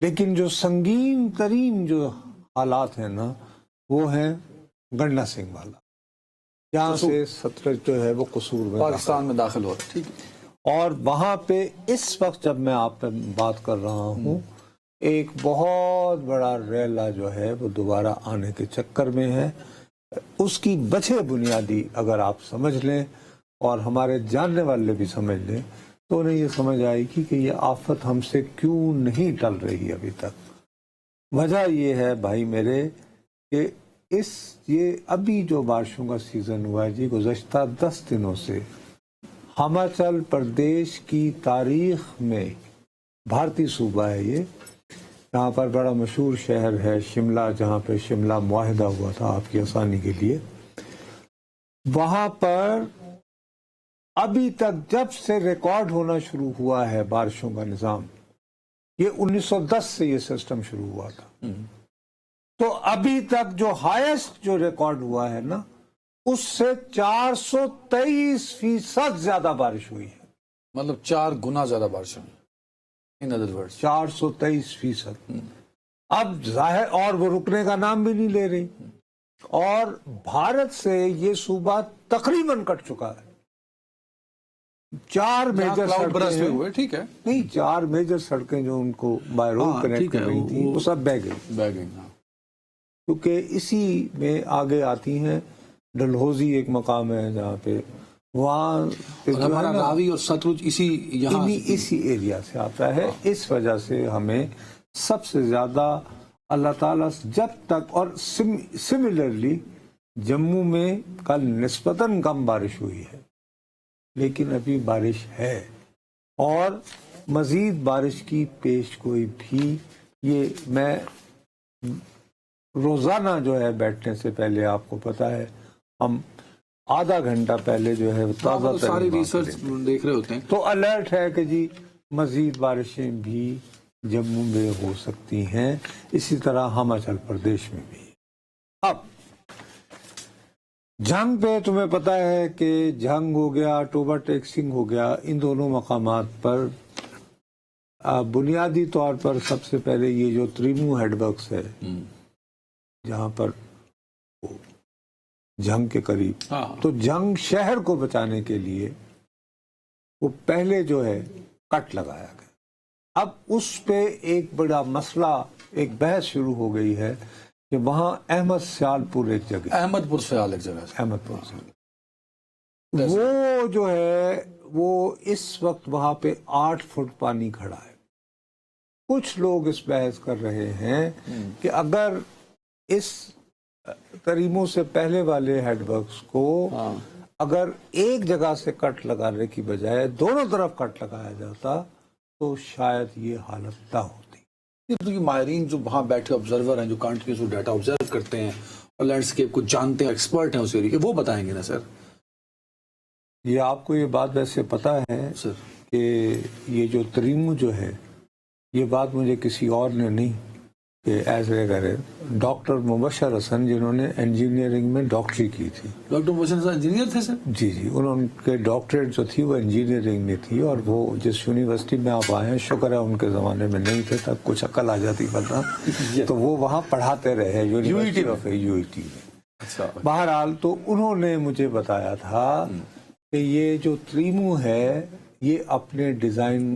لیکن جو سنگین ترین جو حالات ہیں نا وہ ہیں گنڈا سنگھ والا، جہاں سے ستلج جو ہے وہ قصور میں پاکستان میں داخل ہو رہا ہے. ٹھیک ہے. اور وہاں پہ اس وقت جب میں آپ پہ بات کر رہا ہوں ایک بہت بڑا ریلا جو ہے وہ دوبارہ آنے کے چکر میں ہے. اس کی وجہ بنیادی اگر آپ سمجھ لیں اور ہمارے جاننے والے بھی سمجھ لیں تو انہیں یہ سمجھ آئے گی کہ یہ آفت ہم سے کیوں نہیں ٹل رہی ابھی تک. وجہ یہ ہے بھائی میرے کہ یہ ابھی جو بارشوں کا سیزن ہوا ہے جی گزشتہ 10 دنوں سے ہماچل پردیش کی تاریخ میں، بھارتی صوبہ ہے یہ، یہاں پر بڑا مشہور شہر ہے شملہ، جہاں پہ شملہ معاہدہ ہوا تھا آپ کی آسانی کے لیے، وہاں پر ابھی تک جب سے ریکارڈ ہونا شروع ہوا ہے بارشوں کا نظام، یہ 1910 سے یہ سسٹم شروع ہوا تھا، تو ابھی تک جو ہائیسٹ جو ریکارڈ ہوا ہے نا اس سے 423% زیادہ بارش ہوئی ہے. مطلب 4 گنا زیادہ بارش ہوئی. In other words 423%. اب ظاہر اور وہ رکنے کا نام بھی نہیں لے رہی، اور بھارت سے یہ صوبہ تقریباً کٹ چکا ہے. 4 میجر سڑکیں ہوئے. ٹھیک ہے. نہیں 4 میجر سڑکیں جو ان کو بائی روڈ کنیکٹ کر رہی تھی وہ سب بہ گئی، کیونکہ اسی میں آگے آتی ہیں. ڈلہوزی ایک مقام ہے جہاں پہ وہاں ہمارا راوی اور ستلج اسی ایریا سے آتا ہے. اس وجہ سے ہمیں سب سے زیادہ اللہ تعالیٰ جب تک، اور سملرلی جموں میں کل نسبتاً کم بارش ہوئی ہے لیکن ابھی بارش ہے اور مزید بارش کی پیش گوئی بھی. یہ میں روزانہ جو ہے بیٹھنے سے پہلے آپ کو پتا ہے ہم آدھا گھنٹہ پہلے جو ہے تازہ ساری ریسرچ دیکھ رہے ہوتے ہیں تو الرٹ ہے کہ جی مزید بارشیں بھی جموں میں ہو سکتی ہیں، اسی طرح ہماچل پردیش میں بھی. اب جھنگ پہ تمہیں پتا ہے کہ جھنگ ہو گیا، ٹوبا ٹیکسنگ ہو گیا، ان دونوں مقامات پر بنیادی طور پر سب سے پہلے یہ جو تریمو ہیڈ ورکس ہے جہاں پر جھنگ کے قریب، تو جھنگ شہر کو بچانے کے لیے وہ پہلے جو ہے کٹ لگایا گیا. اب اس پہ ایک بڑا مسئلہ، ایک بحث شروع ہو گئی ہے کہ وہاں احمد سیال پور ایک جگہ، احمد پور سیال ایک جگہ، احمد پور سیال، وہ جو ہے وہ اس وقت وہاں پہ 8 فٹ پانی کھڑا ہے. کچھ لوگ اس بحث کر رہے ہیں کہ اگر اس تریموں سے پہلے والے ہیڈ ورکس کو اگر ایک جگہ سے کٹ لگانے کی بجائے دونوں طرف کٹ لگایا جاتا تو شاید یہ حالت نہ ہوتی. ماہرین جو وہاں بیٹھے آبزرور ہیں، جو کنٹینیوس ڈیٹا آبزرو کرتے ہیں اور لینڈسکیپ کو جانتے ہیں، ایکسپرٹ ہیں اس ایریا کے، وہ بتائیں گے نا سر. یہ آپ کو یہ بات ویسے پتا ہے سر کہ یہ جو تریمو جو ہے، یہ بات مجھے کسی اور نے نہیں کہ ایسے کرے، ڈاکٹر مبشر حسن جنہوں نے انجینئرنگ میں ڈاکٹری کی تھی. ڈاکٹر مبشر حسن انجینئر تھے سر؟ جی جی، انہوں کے ڈاکٹریٹ جو تھی وہ انجینئرنگ میں تھی، اور وہ جس یونیورسٹی میں آپ آئے ہیں شکر ہے ان کے زمانے میں نہیں تھے، تب کچھ عقل آ جاتی ورنہ تو وہ وہاں پڑھاتے رہے یونیورسٹی آف UIT میں. بہرحال تو انہوں نے مجھے بتایا تھا کہ یہ جو تریمو ہے یہ اپنے ڈیزائن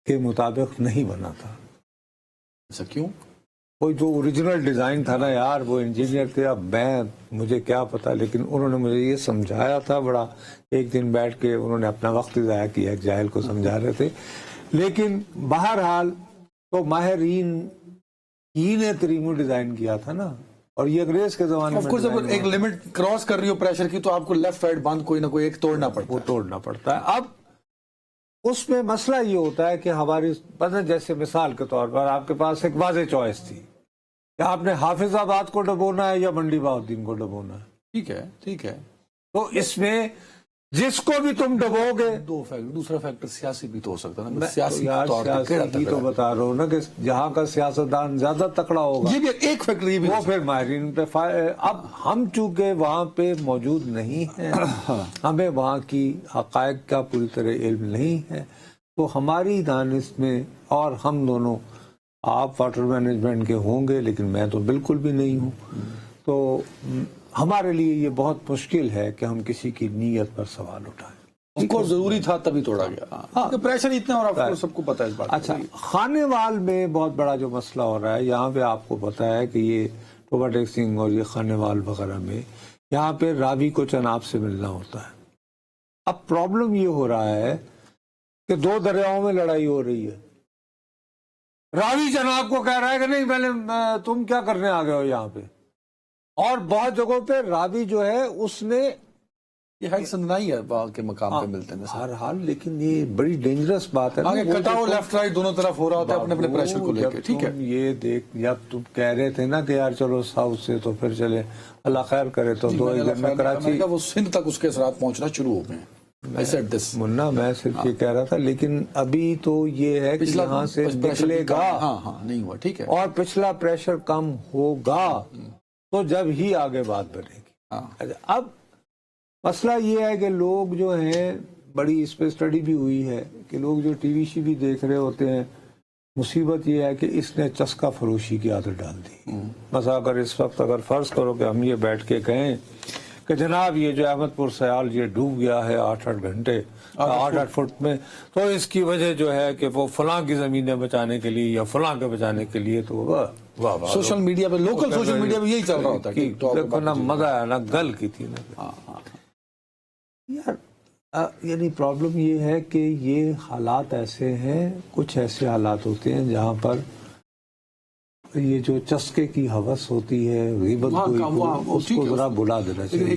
کے مطابق نہیں بنا تھا. ایسا کیوں؟ کوئی جو اوریجنل ڈیزائن تھا نا یار، وہ انجینئر تھے، اب مجھے کیا پتا، لیکن انہوں نے مجھے یہ سمجھایا تھا. بڑا ایک دن بیٹھ کے انہوں نے اپنا وقت ضائع کیا، ایک جاہل کو سمجھا رہے تھے. لیکن بہرحال تو ماہرین ہی نے تریمو ڈیزائن کیا تھا نا، اور یہ انگریز کے زمانے میں اگر ایک لمٹ کراس کر رہی ہو پریشر کی تو آپ کو لیفٹ رائٹ باندھ کوئی نہ کوئی ایک توڑنا پڑتا ہے، وہ توڑنا پڑتا ہے. اب اس میں مسئلہ یہ ہوتا ہے کہ ہماری جیسے مثال کے طور پر آپ کے پاس ایک واضح چوائس تھی کہ آپ نے حافظ آباد کو ڈبونا ہے یا منڈی بہاؤالدین کو ڈبونا ہے. ٹھیک ہے ٹھیک ہے، تو اس میں جس کو بھی تم ڈبو گے، دوسرا فیکٹر سیاسی بھی تو ہو سکتا ہے نا. سیاسی ہی تو بتا رہا ہوں نا کہ جہاں کا سیاستدان زیادہ تکڑا ہوگا، یہ بھی ایک فیکٹر، وہ پھر ماہرین پہ اب ہم چونکہ وہاں پہ موجود نہیں ہیں، ہمیں وہاں کی حقائق کا پوری طرح علم نہیں ہے، تو ہماری دانش میں اور ہم دونوں آپ واٹر مینجمنٹ کے ہوں گے لیکن میں تو بالکل بھی نہیں ہوں. تو ہمارے لیے یہ بہت مشکل ہے کہ ہم کسی کی نیت پر سوال اٹھائیں. اس کو ضروری تھا تبھی توڑا گیا. کیونکہ پریشر اتنا اور آپ کو سب کو پتا ہے اس بات. اچھا, خانے وال میں بہت بڑا جو مسئلہ ہو رہا ہے یہاں پہ آپ کو پتا ہے کہ یہ ٹوبا ٹیک سنگھ اور یہ خانے وال وغیرہ میں یہاں پہ راوی کو چناب سے ملنا ہوتا ہے. اب پرابلم یہ ہو رہا ہے کہ دو دریاؤں میں لڑائی ہو رہی ہے. راوی جناب کو کہہ رہا ہے کہ نہیں میں تم کیا کرنے آ گئے ہو یہاں پہ, اور بہت جگہوں پہ راوی جو ہے اس نے یہ ہے سندنائی ہے باغ کے مقام پہ ملتے ہیں ہر حال, لیکن یہ بڑی ڈینجرس بات ہے. آگے کٹاؤ لیفٹ رائٹ دونوں طرف ہو رہا ہوتا ہے اپنے اپنے پریشر کو لے کے. ٹھیک ہے, یہ دیکھ جب تم کہہ رہے تھے نا کہ یار چلو ساؤتھ سے تو پھر چلے اللہ خیر کرے تو دو ہی دن میں کراچی وہ سندھ تک اس کے اثرات پہنچنا شروع ہو گئے ہیں. منا میں صرف یہ کہہ رہا تھا, لیکن ابھی تو یہ ہے کہ یہاں سے نکلے گا. ہاں نہیں ہوا. ٹھیک ہے, اور پچھلا پریشر کم ہوگا تو جب ہی آگے بات بنے گی. اب مسئلہ یہ ہے کہ لوگ جو ہیں, بڑی اس پہ اسٹڈی بھی ہوئی ہے کہ لوگ جو ٹی وی شی بھی دیکھ رہے ہوتے ہیں, مصیبت یہ ہے کہ اس نے چسکا فروشی کی عادت ڈال دی. مثلا اگر اس وقت اگر فرض کرو کہ ہم یہ بیٹھ کے کہیں کہ جناب یہ جو احمد پور سیال یہ ڈوب گیا ہے 8 گھنٹے 8 فٹ میں, تو اس کی وجہ جو ہے کہ وہ فلاں کی زمینیں بچانے کے لیے یا فلاں کے بچانے کے لیے, تو واہ سوشل میڈیا پہ لوکل سوشل میڈیا پہ یہی چل رہا ہوتا ہے. نہ مزہ آیا نہ گل کی تھی نا یار. یعنی پرابلم یہ ہے کہ یہ حالات ایسے ہیں, کچھ ایسے حالات ہوتے ہیں جہاں پر یہ جو چسکے کی ہوس ہوتی ہے غیبت اس کو ذرا بلا دینا چاہیے.